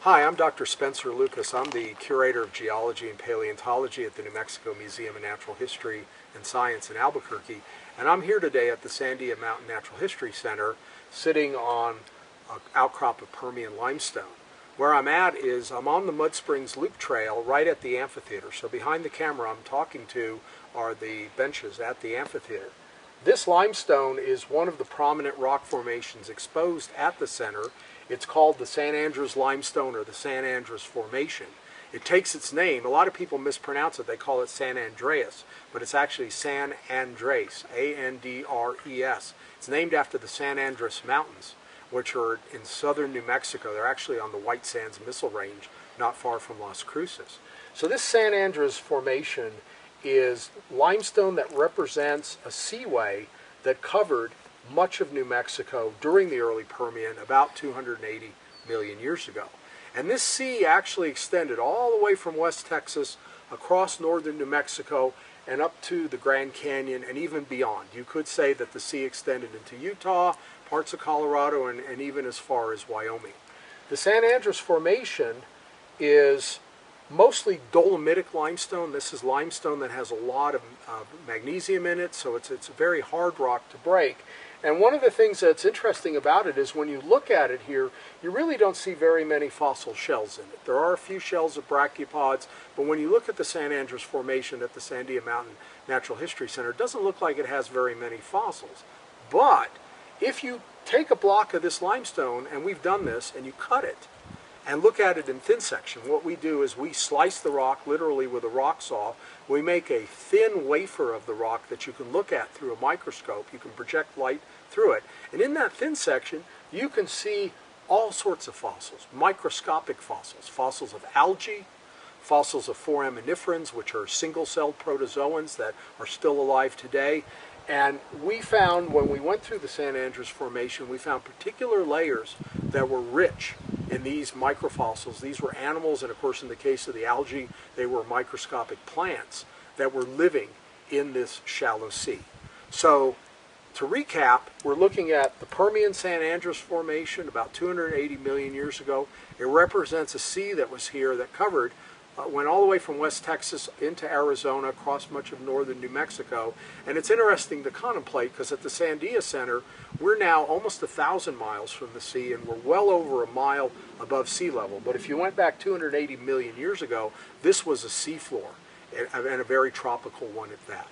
Hi, I'm Dr. Spencer Lucas. I'm the Curator of Geology and Paleontology at the New Mexico Museum of Natural History and Science in Albuquerque, and I'm here today at the Sandia Mountain Natural History Center sitting on an outcrop of Permian limestone. Where I'm at is I'm on the Mud Springs Loop Trail right at the amphitheater. So behind the camera I'm talking to are the benches at the amphitheater. This limestone is one of the prominent rock formations exposed at the center. It's called the San Andrews Limestone or the San Andrews Formation. It takes its name, a lot of people mispronounce it, they call it San Andreas, but it's actually San Andres, A-N-D-R-E-S. It's named after the San Andres Mountains, which are in southern New Mexico. They're actually on the White Sands Missile Range, not far from Las Cruces. So this San Andreas Formation is limestone that represents a seaway that covered much of New Mexico during the early Permian about 280 million years ago. And this sea actually extended all the way from West Texas across northern New Mexico and up to the Grand Canyon and even beyond. You could say that the sea extended into Utah, parts of Colorado, and even as far as Wyoming. The San Andreas Formation is mostly dolomitic limestone. This is limestone that has a lot of magnesium in it, so it's a very hard rock to break. And one of the things that's interesting about it is when you look at it here, you really don't see very many fossil shells in it. There are a few shells of brachiopods, but when you look at the San Andreas Formation at the Sandia Mountain Natural History Center, it doesn't look like it has very many fossils. But if you take a block of this limestone, and we've done this, and you cut it, and look at it in thin section, what we do is we slice the rock literally with a rock saw. We make a thin wafer of the rock that you can look at through a microscope. You can project light through it. And in that thin section, you can see all sorts of fossils, microscopic fossils, fossils of algae, fossils of foraminiferans, which are single-celled protozoans that are still alive today. And we found, when we went through the San Andreas Formation, we found particular layers that were rich in these microfossils. These were animals, and of course in the case of the algae, they were microscopic plants that were living in this shallow sea. So, to recap, we're looking at the Permian San Andreas Formation about 280 million years ago. It represents a sea that was here that covered went all the way from West Texas into Arizona, across much of northern New Mexico. And it's interesting to contemplate because at the Sandia Center, we're now almost 1,000 miles from the sea and we're well over a mile above sea level. But if you went back 280 million years ago, this was a seafloor, and a very tropical one at that.